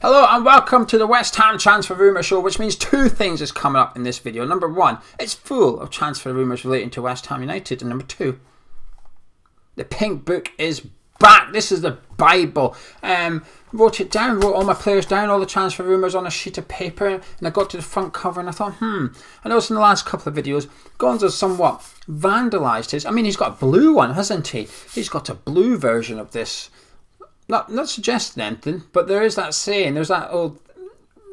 Hello and welcome to the West Ham Transfer Rumour Show, which means two things is coming up in this video. Number one, it's full of transfer rumours relating to West Ham United. And number two, the Pink Book is back. This is the Bible. Wrote it down, wrote all my players down, all the transfer rumours on a sheet of paper, and I got to the front cover and I thought, I noticed in the last couple of videos, Gonzo's somewhat vandalised his. I mean, he's got a blue one, hasn't he? He's got a blue version of this. Not suggesting anything, but there is that saying, there's that old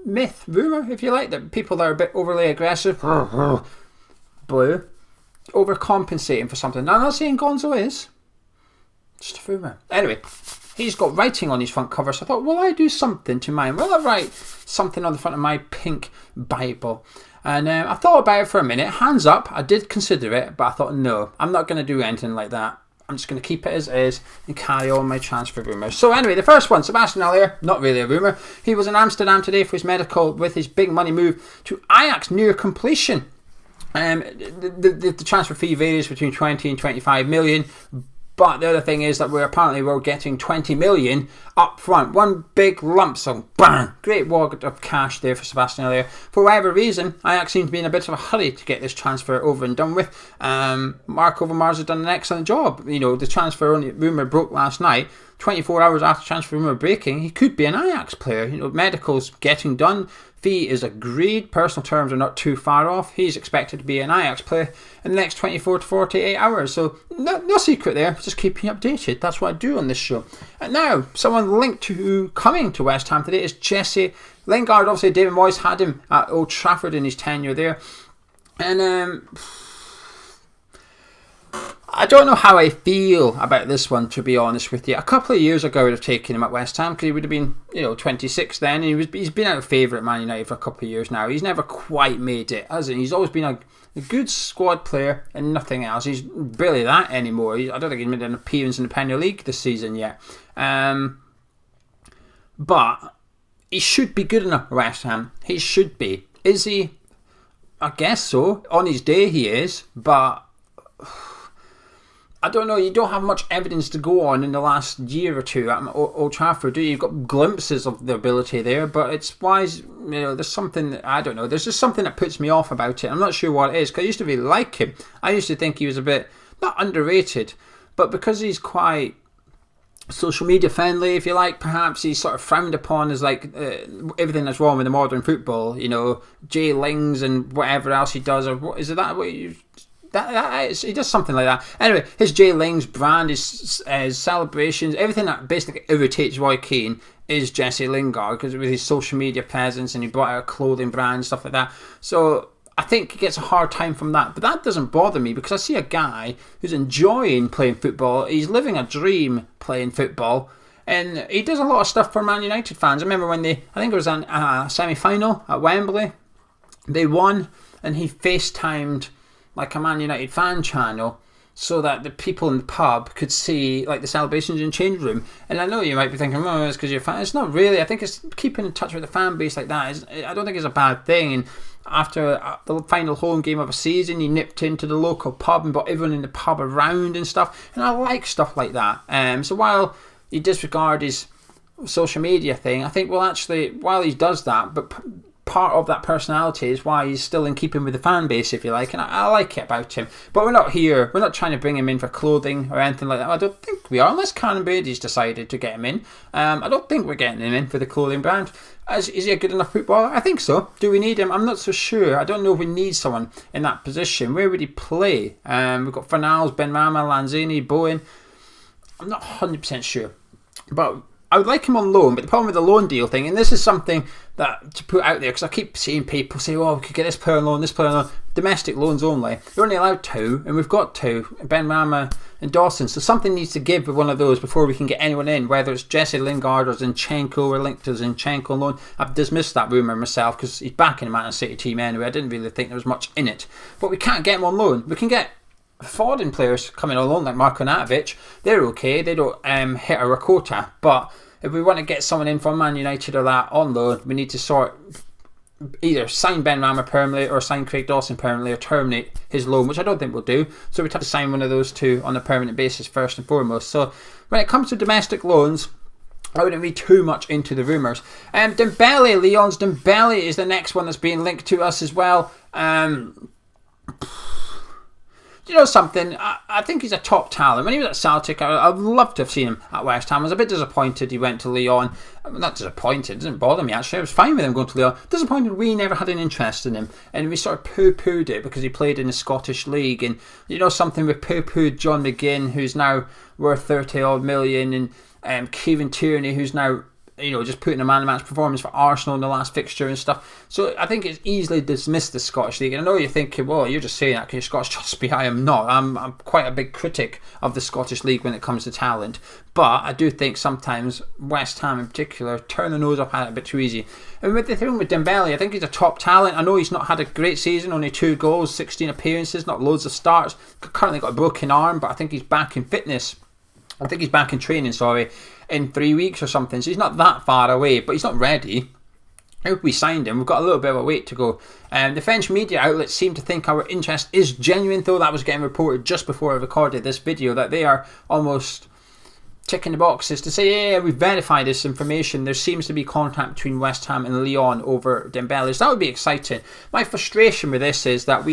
myth, rumour, if you like, that people that are a bit overly aggressive, blue, overcompensating for something. Now, I'm not saying Gonzo is, just a rumour. Anyway, he's got writing on his front cover, so I thought, will I do something to mine? Will I write something on the front of my pink Bible? And I thought about it for a minute, hands up, I did consider it, but I thought, no, I'm not going to do anything like that. I'm just going to keep it as is and carry on my transfer rumours. So anyway, the first one, Sebastian, not really a rumour. He was in Amsterdam today for his medical with his big money move to Ajax near completion. The transfer fee varies between 20 and 25 million. But the other thing is that we're getting 20 million up front. One big lump sum. Bang! Great wad of cash there for Sebastian earlier. For whatever reason, Ajax seem to be in a bit of a hurry to get this transfer over and done with. Mark Overmars has done an excellent job. You know, the transfer rumour broke last night. 24 hours after transfer rumour breaking, he could be an Ajax player. You know, medical's getting done. Fee is agreed. Personal terms are not too far off. He's expected to be an Ajax player in the next 24 to 48 hours. So no secret there. Just keeping you updated. That's what I do on this show. And now, someone linked to coming to West Ham today is Jesse Lingard. Obviously, David Moyes had him at Old Trafford in his tenure there. And I don't know how I feel about this one, to be honest with you. A couple of years ago, I would have taken him at West Ham because he would have been, 26 then. And he's been out of favour at Man United for a couple of years now. He's never quite made it, has he? He's always been a good squad player and nothing else. He's barely that anymore. I don't think he's made an appearance in the Premier League this season yet. But he should be good enough for West Ham. He should be. Is he? I guess so. On his day he is, but I don't know, you don't have much evidence to go on in the last year or two at Old Trafford, do you? You've got glimpses of the ability there, but it's wise, there's something, I don't know, there's just something that puts me off about it. I'm not sure what it is, because I used to really like him. I used to think he was a bit, not underrated, but because he's quite social media friendly, if you like, perhaps he's sort of frowned upon as like everything that's wrong with the modern football, Jay Lings and whatever else he does, or what, is it that what you... he does something like that. Anyway, his Jay Lings brand, his celebrations, everything that basically irritates Roy Keane is Jesse Lingard, because with his social media presence, and he brought out a clothing brand, stuff like that. So I think he gets a hard time from that. But that doesn't bother me, because I see a guy who's enjoying playing football. He's living a dream playing football. And he does a lot of stuff for Man United fans. I remember when I think it was a semi-final at Wembley. They won, and he FaceTimed like a Man United fan channel so that the people in the pub could see like the celebrations in the change room. And I know you might be thinking, oh, it's because you're a fan. It's not really. I think it's keeping in touch with the fan base like that. I don't think it's a bad thing. And after the final home game of a season, he nipped into the local pub and brought everyone in the pub around and stuff. And I like stuff like that. So while he disregards his social media thing, I think, well, actually, while he does that, but part of that personality is why he's still in keeping with the fan base, if you like, and I like it about him. But we're not trying to bring him in for clothing or anything like that. I don't think we are, unless Karen Brady's decided to get him in. I don't think we're getting him in for the clothing brand. Is he a good enough footballer? I think so. Do we need him? I'm not so sure. I don't know if we need someone in that position. Where would he play? We've got Fornals, Benrahma, Lanzini, Bowen. I'm not 100% sure, but I would like him on loan. But the problem with the loan deal thing, and this is something that to put out there, because I keep seeing people say, oh, we could get this player on loan, this player on loan. Domestic loans only. You're only allowed 2, and we've got 2, Benrahma and Dawson. So something needs to give with one of those before we can get anyone in, whether it's Jesse Lingard or Zinchenko. We're linked to Zinchenko on loan. I've dismissed that rumour myself because he's back in the Man City team anyway. I didn't really think there was much in it. But we can't get him on loan. We can get foreign players coming on loan like Marko Natovic. They're okay. They don't hit our quota. But if we want to get someone in from Man United or that on loan, we need to either sign Benrahma permanently or sign Craig Dawson permanently or terminate his loan, which I don't think we'll do. So we'd have to sign one of those two on a permanent basis first and foremost. So when it comes to domestic loans, I wouldn't read too much into the rumours. Dembele, Lyon's Dembele is the next one that's being linked to us as well. You know something? I think he's a top talent. When he was at Celtic, I'd love to have seen him at West Ham. I was a bit disappointed he went to Lyon. Not disappointed, it didn't bother me actually. I was fine with him going to Lyon. Disappointed we never had an interest in him. And we sort of poo-pooed it because he played in the Scottish League. And you know something? We poo-pooed John McGinn, who's now worth 30 odd million, and Kieran Tierney, who's now, you know, just putting a man-of-match performance for Arsenal in the last fixture and stuff. So I think it's easily dismissed the Scottish League. And I know you're thinking, well, you're just saying that because you're Scottish. Trust me, I am not. I'm quite a big critic of the Scottish League when it comes to talent. But I do think sometimes West Ham in particular turn the nose up at it a bit too easy. And with the thing with Dembele, I think he's a top talent. I know he's not had a great season, only 2 goals, 16 appearances, not loads of starts. Currently got a broken arm, but I think he's back in fitness. I think he's back in training, in 3 weeks or something. So he's not that far away, but he's not ready. If we signed him, we've got a little bit of a wait to go. The French media outlets seem to think our interest is genuine, though. That was getting reported just before I recorded this video, that they are almost ticking the boxes to say, yeah, we've verified this information. There seems to be contact between West Ham and Lyon over Dembele. So that would be exciting. My frustration with this is that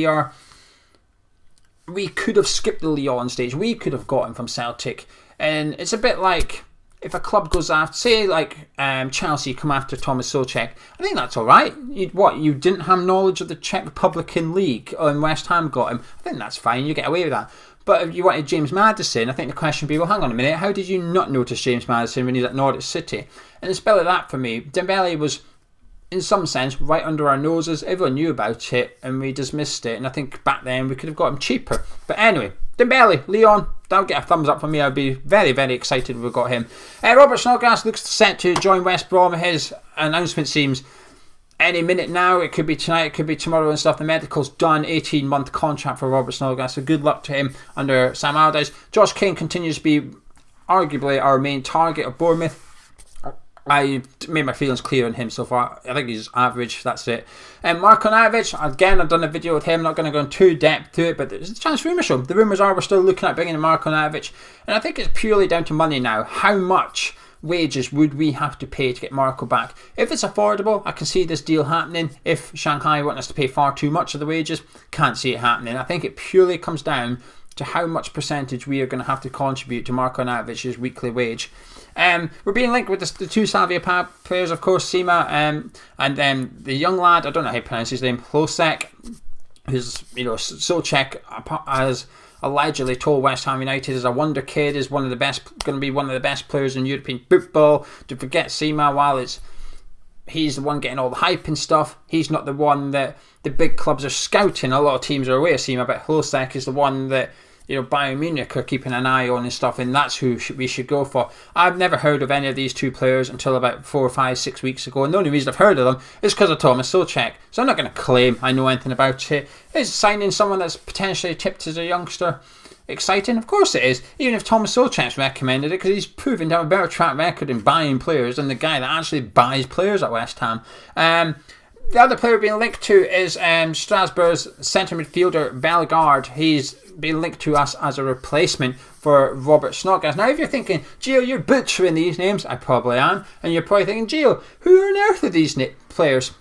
we could have skipped the Lyon stage. We could have got him from Celtic. And it's a bit like if a club goes after, say like Chelsea come after Thomas Souček, I think that's alright. You didn't have knowledge of the Czech Republican League and West Ham got him. I think that's fine, you get away with that. But if you wanted James Maddison, I think the question would be, well, hang on a minute, how did you not notice James Maddison when he was at Norwich City? And it's a bit like that for me. Dembele was, in some sense, right under our noses. Everyone knew about it and we dismissed it. And I think back then we could have got him cheaper. But anyway, Dembele, Lyon, that'll get a thumbs up for me. I'd be very, very excited if we got him. Robert Snodgrass looks set to join West Brom. His announcement seems any minute now. It could be tonight, it could be tomorrow and stuff. The medical's done. 18-month contract for Robert Snodgrass. So good luck to him under Sam Allardyce. Josh King continues to be arguably our main target of Bournemouth. I made my feelings clear on him so far. I think he's average, that's it. And Marko Navic, again, I've done a video with him. Not going to go in too depth to it, but there's a chance rumour show. The rumours are we're still looking at bringing in Marko Navic. And I think it's purely down to money now. How much wages would we have to pay to get Marko back? If it's affordable, I can see this deal happening. If Shanghai want us to pay far too much of the wages, can't see it happening. I think it purely comes down to how much percentage we are going to have to contribute to Marko Navic's weekly wage. We're being linked with the 2 Slavia players, of course, Sima, and then the young lad, I don't know how you pronounce his name, Hlosek, who's, you know, Souček has allegedly told West Ham United is a wonder kid, is going to be one of the best players in European football. To forget Sima, while he's the one getting all the hype and stuff, he's not the one that the big clubs are scouting. A lot of teams are aware of Sima, but Hlosek is the one that, you know, Bayern Munich are keeping an eye on and stuff, and that's who we should go for. I've never heard of any of these 2 players until about 4, 5, 6 weeks ago, and the only reason I've heard of them is because of Thomas Souček. So I'm not going to claim I know anything about it. Is signing someone that's potentially tipped as a youngster exciting? Of course it is, even if Thomas Souček's recommended it, because he's proven to have a better track record in buying players than the guy that actually buys players at West Ham. The other player being linked to is Strasbourg's centre midfielder Bellegarde. He's been linked to us as a replacement for Robert Snodgrass. Now, if you're thinking, Gio, you're butchering these names, I probably am, and you're probably thinking, Gio, who on earth are these players?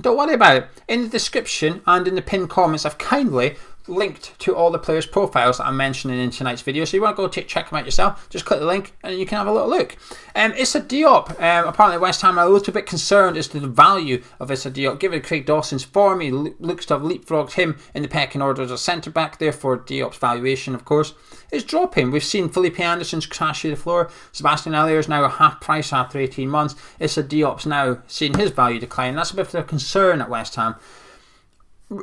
Don't worry about it. In the description and in the pinned comments, I've kindly linked to all the players' profiles that I'm mentioning in tonight's video. So you want to go check them out yourself, just click the link and you can have a little look. Issa Diop, apparently West Ham are a little bit concerned as to the value of Issa Diop. Given Craig Dawson's form, he looks to have leapfrogged him in the pecking order as a centre-back. Therefore, Diop's valuation, of course, is dropping. We've seen Felipe Anderson's crash through the floor. Sebastian Haller is now a half price after 18 months. Issa Diop's now seeing his value decline. That's a bit of a concern at West Ham.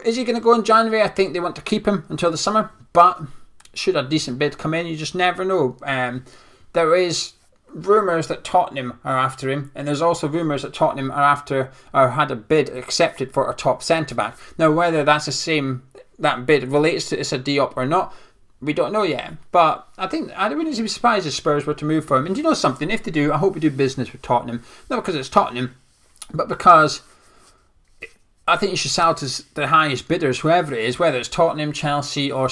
Is he going to go in January? I think they want to keep him until the summer, but should a decent bid come in, you just never know. There is rumours that Tottenham are after him, and there's also rumours that Tottenham are after or had a bid accepted for a top centre-back. Now, whether that bid relates to Issa Diop or not, we don't know yet. But I wouldn't be surprised if Spurs were to move for him. And do you know something? If they do, I hope we do business with Tottenham. Not because it's Tottenham, but because I think you should sell to the highest bidders, whoever it is, whether it's Tottenham, Chelsea, or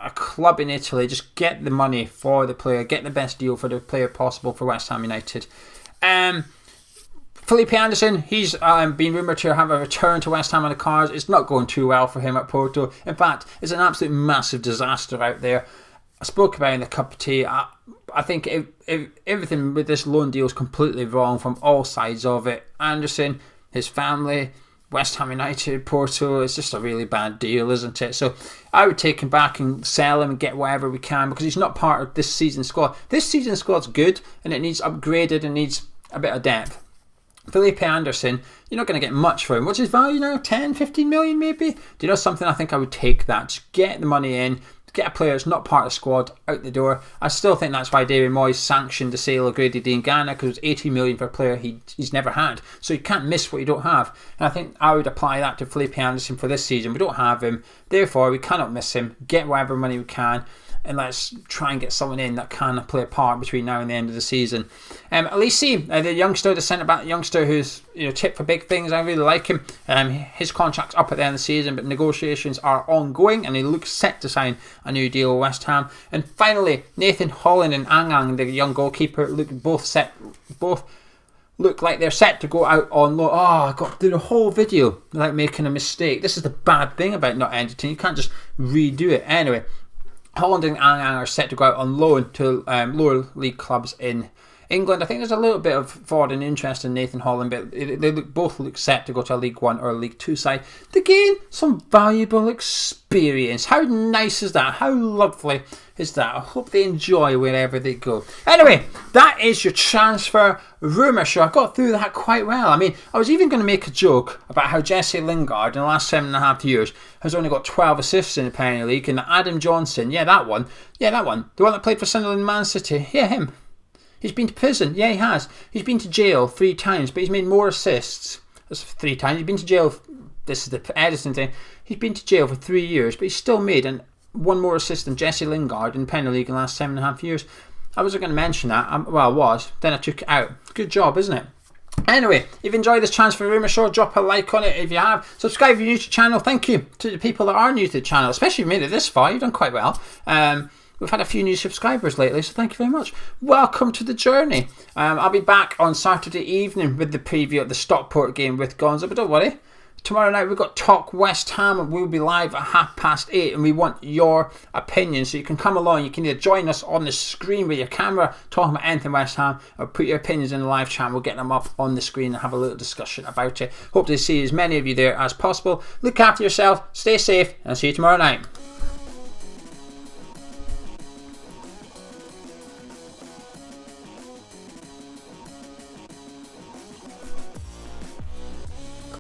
a club in Italy, just get the money for the player, get the best deal for the player possible for West Ham United. Felipe Anderson, he's been rumoured to have a return to West Ham on the cards. It's not going too well for him at Porto. In fact, it's an absolute massive disaster out there. I spoke about it in the cup of tea. I think everything with this loan deal is completely wrong from all sides of it. Anderson, his family, West Ham United, Porto, it's just a really bad deal, isn't it? So I would take him back and sell him and get whatever we can, because he's not part of this season's squad. This season's squad's good and it needs upgraded and needs a bit of depth. Felipe Anderson, you're not going to get much for him. What's his value now? 10, 15 million maybe? Do you know something? I think I would take that. Just get the money in. Get a player that's not part of the squad out the door. I still think that's why David Moyes sanctioned the sale of Grady Diangana, because it was 80 million for a player he's never had. So you can't miss what you don't have. And I think I would apply that to Felipe Anderson for this season. We don't have him. Therefore, we cannot miss him. Get whatever money we can. And let's try and get someone in that can play a part between now and the end of the season. Alisi, the youngster, the centre-back youngster who's tipped for big things, I really like him. His contract's up at the end of the season, but negotiations are ongoing and he looks set to sign a new deal with West Ham. And finally, Nathan Holland and Angang, the young goalkeeper, look like they're set to go out on loan. Oh, I got through the whole video without making a mistake. This is the bad thing about not editing. You can't just redo it. Anyway, Holland and Angang are set to go out on loan to lower league clubs in England. I think there's a little bit of foreign interest in Nathan Holland, but they both look set to go to a League 1 or a League 2 side to gain some valuable experience. How nice is that? How lovely is that? I hope they enjoy wherever they go. Anyway, that is your transfer rumour show. I got through that quite well. I mean, I was even going to make a joke about how Jesse Lingard in the last 7.5 years has only got 12 assists in the Premier League, and Adam Johnson, that one, the one that played for Sunderland and Man City, him. He's been to prison. Yeah, he has. He's been to jail 3 times, but he's made more assists. That's 3 times. He's been to jail. This is the Edison thing. He's been to jail for 3 years, but he's still made one more assist than Jesse Lingard in the Premier League in the last 7.5 years. I wasn't going to mention that. I was. Then I took it out. Good job, isn't it? Anyway, if you've enjoyed this Transfer Rumour show, drop a like on it if you have. Subscribe if you're new to the channel. Thank you to the people that are new to the channel, especially if you made it this far. You've done quite well. We've had a few new subscribers lately, so thank you very much. Welcome to the journey. I'll be back on Saturday evening with the preview of the Stockport game with Gonzo, but don't worry. Tomorrow night we've got Talk West Ham and we'll be live at 8:30 and we want your opinion. So you can come along, you can either join us on the screen with your camera talking about anything West Ham, or put your opinions in the live chat. We'll get them up on the screen and have a little discussion about it. Hope to see as many of you there as possible. Look after yourself, stay safe, and I'll see you tomorrow night.